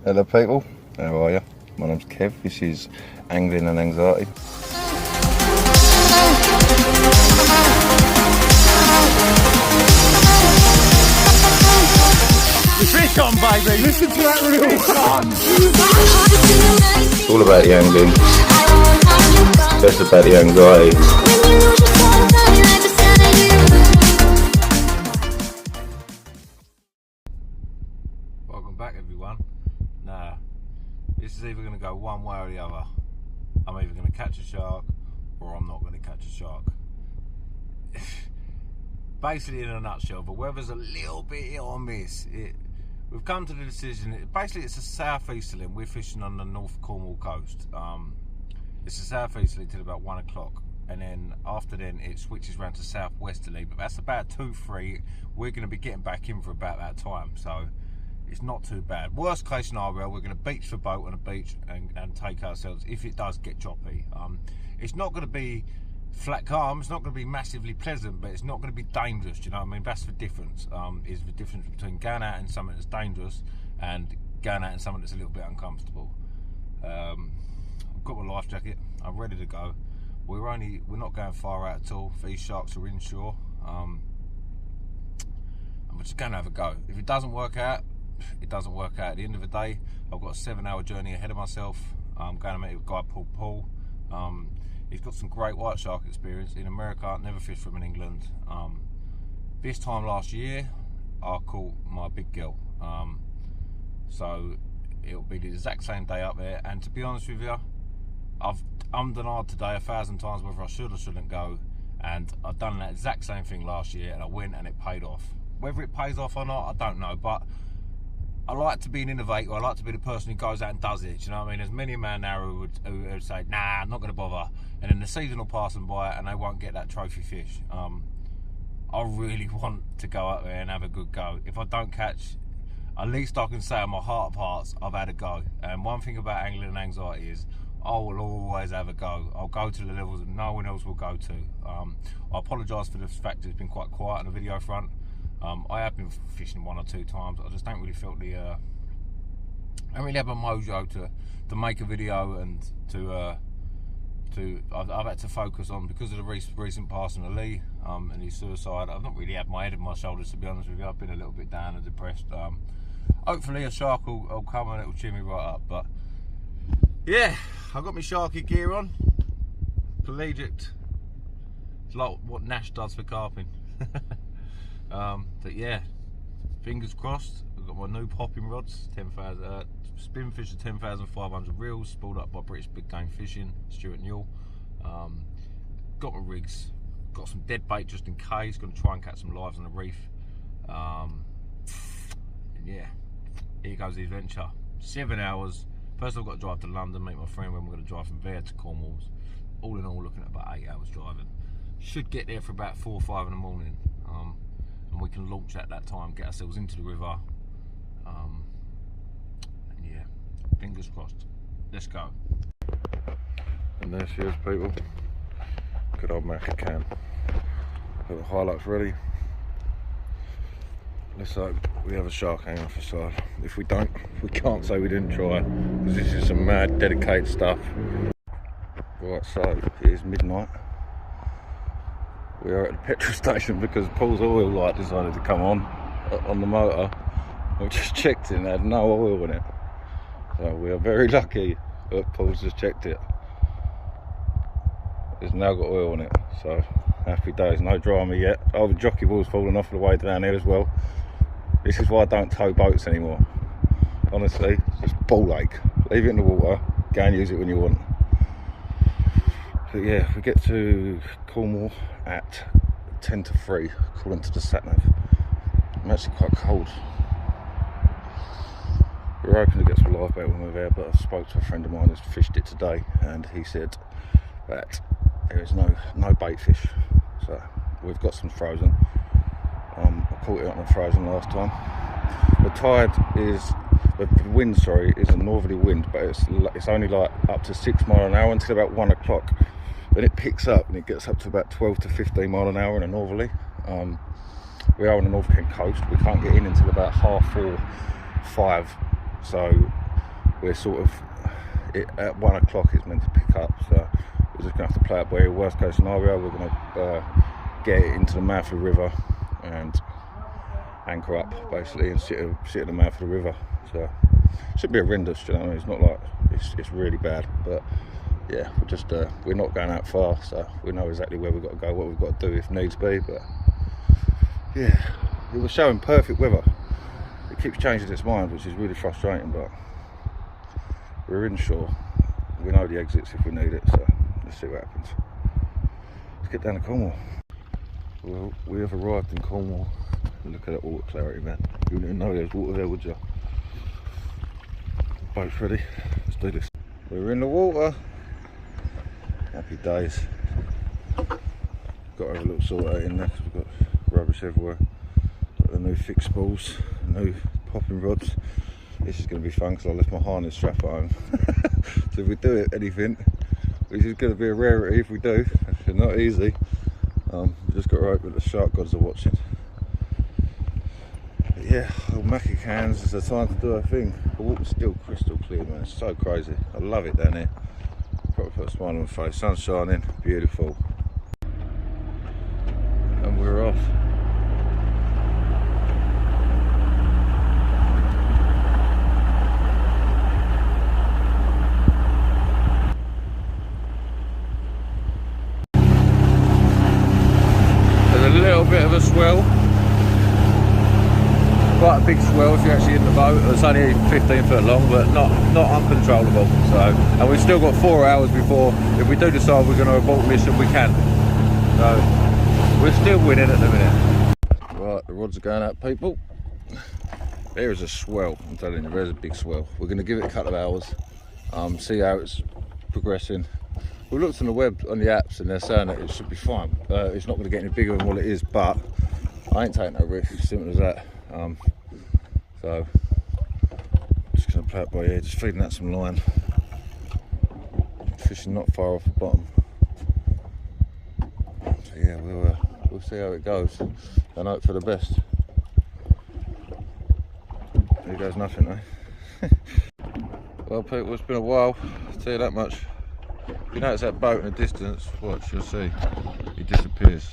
Hello people, how are you? My name's Kev, this is Angling and Anxiety. Fish on, baby! Listen to that reel! Fish on! It's all about the angling, it's about the anxiety. Welcome back everyone. Now, this is either going to go one way or the other. I'm either going to catch a shark or I'm not going to catch a shark. Basically in a nutshell, the weather's a little bit hit or miss. We've come to the decision, basically it's a southeasterly and we're fishing on the North Cornwall coast. It's a southeasterly till about 1 o'clock and then after then it switches around to southwesterly, but that's about 2-3. We're going to be getting back in for about that time, so it's not too bad. Worst case scenario, we're going to beach the boat on a beach and take ourselves if it does get choppy. It's not going to be flat calm, it's not going to be massively pleasant, but it's not going to be dangerous, do you know what I mean? That's the difference, is the difference between going out in something that's dangerous and going out in something that's a little bit uncomfortable. I've got my life jacket, I'm ready to go. We're not going far out at all. These sharks are inshore, and we're just going to have a go. If it doesn't work out, it doesn't work out. At the end of the day, I've got a 7-hour journey ahead of myself. I'm going to meet a guy called Paul. He's got some great white shark experience in America. I've never fished from in England. This time last year, I caught my big girl. So it'll be the exact same day up there. And to be honest with you, I've ummed and ahed today 1,000 times whether I should or shouldn't go. And I've done that exact same thing last year, and I went and it paid off. Whether it pays off or not, I don't know. But I like to be an innovator. I like to be the person who goes out and does it. You know what I mean? There's many a man now who would say, nah, I'm not going to bother. And then the season will pass them by and they won't get that trophy fish. I really want to go out there and have a good go. If I don't catch, at least I can say in my heart of hearts, I've had a go. And one thing about Angling and Anxiety is I will always have a go. I'll go to the levels that no one else will go to. I apologise for the fact that it's been quite quiet on the video front. I have been fishing 1 or 2 times. I just don't really feel I don't really have a mojo to make a video and I've had to focus on, because of the recent passing of Lee and his suicide. I've not really had my head on my shoulders, to be honest with you. I've been a little bit down and depressed. Hopefully a shark will come and it will cheer me right up. But yeah, I've got my sharky gear on. Pelagic. It's like what Nash does for carping. But yeah, fingers crossed. I've got my new popping rods, 10,000 Spinfisher 10,500 reels, spooled up by British Big Game Fishing, Stuart Newell. Got my rigs, got some dead bait just in case. Going to try and catch some lives on the reef. And yeah, here goes the adventure. 7 hours. First I've got to drive to London, meet my friend, when we're going to drive from there to Cornwall. All in all, looking at about 8 hours driving. Should get there for about 4 or 5 in the morning. And we can launch at that time, get ourselves into the river. And yeah, fingers crossed. Let's go. And there she is, people. Good old Macca cam. Got the highlights ready. Let's hope we have a shark hanging off the side. If we don't, we can't say we didn't try, because this is some mad, dedicated stuff. Right, so it is midnight. We are at the petrol station because Paul's oil light decided to come on the motor. I just checked it and it had no oil in it. So we are very lucky that Paul's just checked it. It's now got oil in it, so happy days, no drama yet. Oh, the jockey ball's fallen off the way down here as well. This is why I don't tow boats anymore. Honestly, it's just ball ache. Leave it in the water, go and use it when you want. But yeah, we get to Cornwall at 10 to 3, according to the sat-nav. I'm actually quite cold. We were hoping to get some live bait when we were there, but I spoke to a friend of mine who's fished it today, and he said that there is no bait fish. So we've got some frozen. I caught it on frozen last time. The wind, is a northerly wind, but it's only like up to 6 miles an hour until about 1 o'clock. Then it picks up and it gets up to about 12 to 15 miles an hour in a northerly. We are on the North Kent coast. We can't get in until about 4:30, 5. So we're sort of, at 1 o'clock it's meant to pick up, so we're just going to have to play it by ear. Worst case scenario, we're going to get it into the mouth of the river and anchor up basically and sit at the mouth of the river. So it should be horrendous, you know. It's not like it's really bad, but yeah, we're not going out far, so we know exactly where we've got to go, what we've got to do if needs be. But yeah, it was showing perfect weather. It keeps changing its mind, which is really frustrating, but we're inshore. We know the exits if we need it, so let's see what happens. Let's get down to Cornwall. Well, we have arrived in Cornwall. Look at that water clarity, man. You wouldn't even know there's water there, would you? Boat's ready. Let's do this. We're in the water. Happy days. Got to have a little sort out in there because we've got rubbish everywhere. Got the new fixed spools, new popping rods. This is going to be fun because I left my harness strap at home. So if we do anything, which is going to be a rarity if we do, it's not easy. We've just got to hope that the shark gods are watching. But yeah, old Mackie cans, it's the time to do our thing. The water's still crystal clear, man. It's so crazy. I love it down here. Probably put a smile on my face. Sun's shining, beautiful. And we're off. There's a little bit of a swell. Quite a big swell if you're actually in the boat. It's only 15 foot long, but not uncontrollable. So, and we've still got 4 hours before, if we do decide we're going to abort mission, we can. So we're still winning at the minute. Right, the rods are going out, people. There is a swell. I'm telling you, there's a big swell. We're going to give it a couple of hours, see how it's progressing. We looked on the web, on the apps, and they're saying that it should be fine. It's not going to get any bigger than what it is, but I ain't taking no risk. Simple as that. So just going to play it by ear, just feeding that some line. Fishing not far off the bottom. So yeah, we'll see how it goes and hope for the best. Here goes nothing, eh? Well, people, it's been a while, I'll tell you that much. If you notice that boat in the distance, watch, you'll see, he disappears.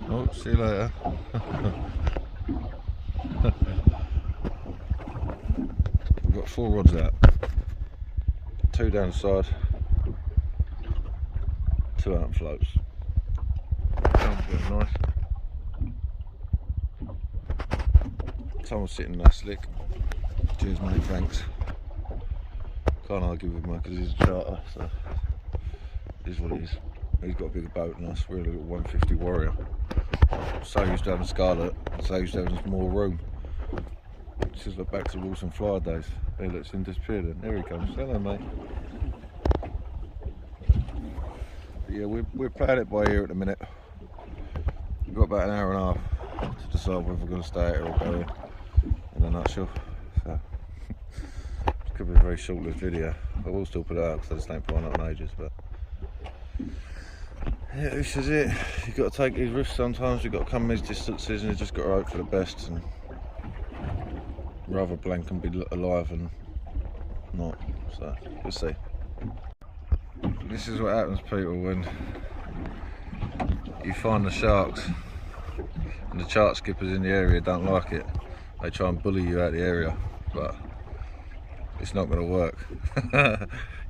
Oh, see you later. We've got 4 rods out, 2 down the side, 2 out floats. Sounds good, nice. Someone's sitting there slick. Cheers mate, thanks. Can't argue with him because he's a charter, so it is what it is. He's got a bigger boat than us. We're a little 150 Warrior. So used to having Scarlet, and so used to having more room. Just look back to Wilson Flyer days. Hey, look, it's disappeared then. There he comes. Hello, mate. But yeah, we're playing it by ear at the minute. We've got about an hour and a half to decide whether we're going to stay here or go in a nutshell. So it could be a very short-lived video. I will still put it out because I just ain't pulling up in ages, but yeah, this is it. You've got to take these risks sometimes. You've got to come these distances and you've just got to hope for the best and rather blank and be alive and not. So we'll see. This is what happens, people, when you find the sharks and the chart skippers in the area don't like it. They try and bully you out of the area, but it's not going to work.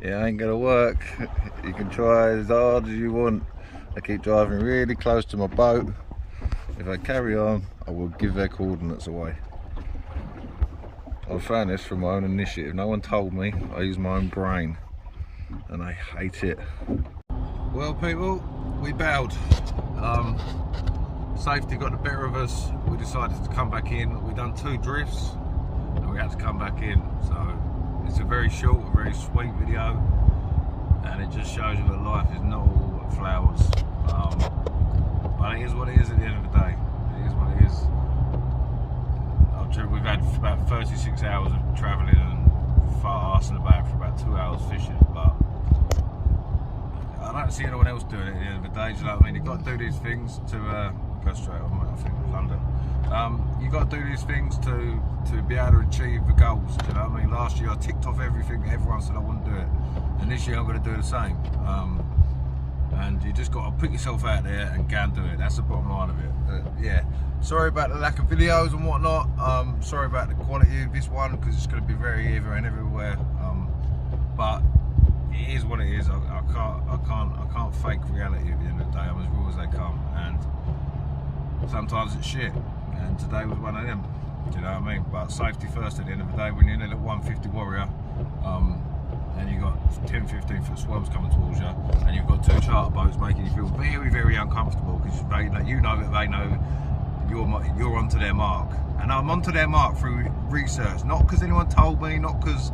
It ain't going to work. You can try as hard as you want. I keep driving really close to my boat. If I carry on, I will give their coordinates away. I found this from my own initiative. No one told me. I use my own brain, and I hate it. Well, people, we bailed. Safety got the better of us. We decided to come back in. We done 2 drifts, and we had to come back in. So it's a very short, very sweet video, and it just shows you that life is not all flowers. But it is what it is at the end of the day. It is what it is. We've had about 36 hours of travelling and arsing about for about 2 hours fishing, but I don't see anyone else doing it at the end of the day. Do you know what I mean? You've got to do these things to go straight on, I think, London. You've got to do these things to be able to achieve the goals. Do you know what I mean? last year I ticked off everything, everyone said I wouldn't do it, and this year I'm going to do the same. And you just got to put yourself out there and go and do it. That's the bottom line of it. Yeah, sorry about the lack of videos and whatnot. Sorry about the quality of this one, because it's going to be very here and everywhere. But it is what it is. I can't fake reality at the end of the day. I'm as real as they come, and sometimes it's shit. And today was one of them. Do you know what I mean? But safety first at the end of the day. When you're in a little 150 Warrior, and you've got 10, 15 foot swells coming towards you, and you've got 2 charter boats making you feel very, very uncomfortable, because you know that they know you're onto their mark. And I'm onto their mark through research, not because anyone told me, not because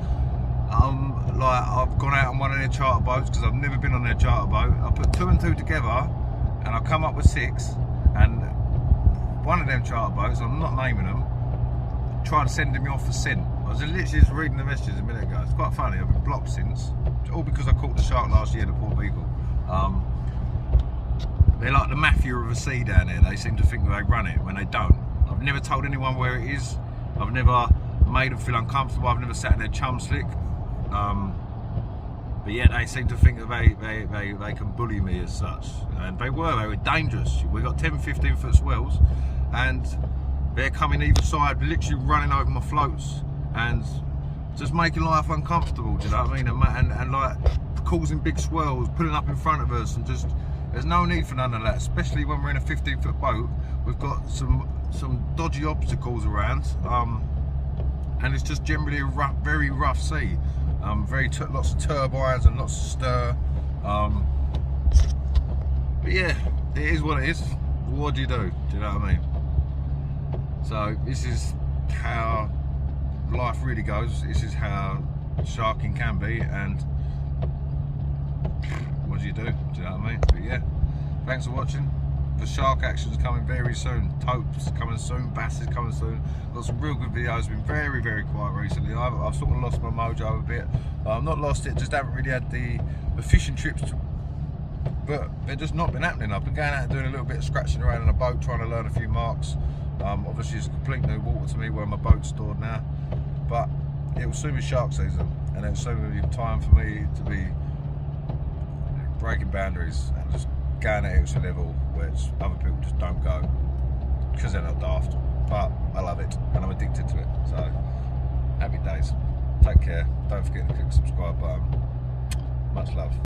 like I've gone out on one of their charter boats, because I've never been on their charter boat. I put 2 and 2 together, and I come up with 6. And one of them charter boats, I'm not naming them, tried sending me off for scent. I was literally just reading the messages a minute ago. It's quite funny. I've been blocked since, all because I caught the shark last year, the poor beagle. They're like the mafia of the sea down there. They seem to think that they run it when they don't. I've never told anyone where it is. I've never made them feel uncomfortable. I've never sat in their chum slick. But yet they seem to think that they can bully me as such. And they were dangerous. We got 10, 15 foot swells, and they're coming either side, literally running over my floats and just making life uncomfortable, do you know what I mean? And like causing big swells, pulling up in front of us, and just, there's no need for none of that, especially when we're in a 15 foot boat. We've got some dodgy obstacles around, and it's just generally a very rough sea. Lots of turbines and lots of stir. But yeah, it is what it is. What do? Do you know what I mean? So this is how life really goes. This is how sharking can be, and what do? Do you know what I mean? But yeah, thanks for watching. The shark action's coming very soon. Topes coming soon. Bass is coming soon. Got some real good videos. Been very, very quiet recently. I've sort of lost my mojo a bit. Not lost it, just haven't really had the fishing trips but they've just not been happening. I've been going out and doing a little bit of scratching around on a boat, trying to learn a few marks. Obviously it's complete new water to me where my boat's stored now, but it will soon be shark season, and it will soon be time for me to be breaking boundaries and just going at it to a level where other people just don't go, because they're not daft. But I love it and I'm addicted to it. So happy days. Take care. Don't forget to click the subscribe button. Much love.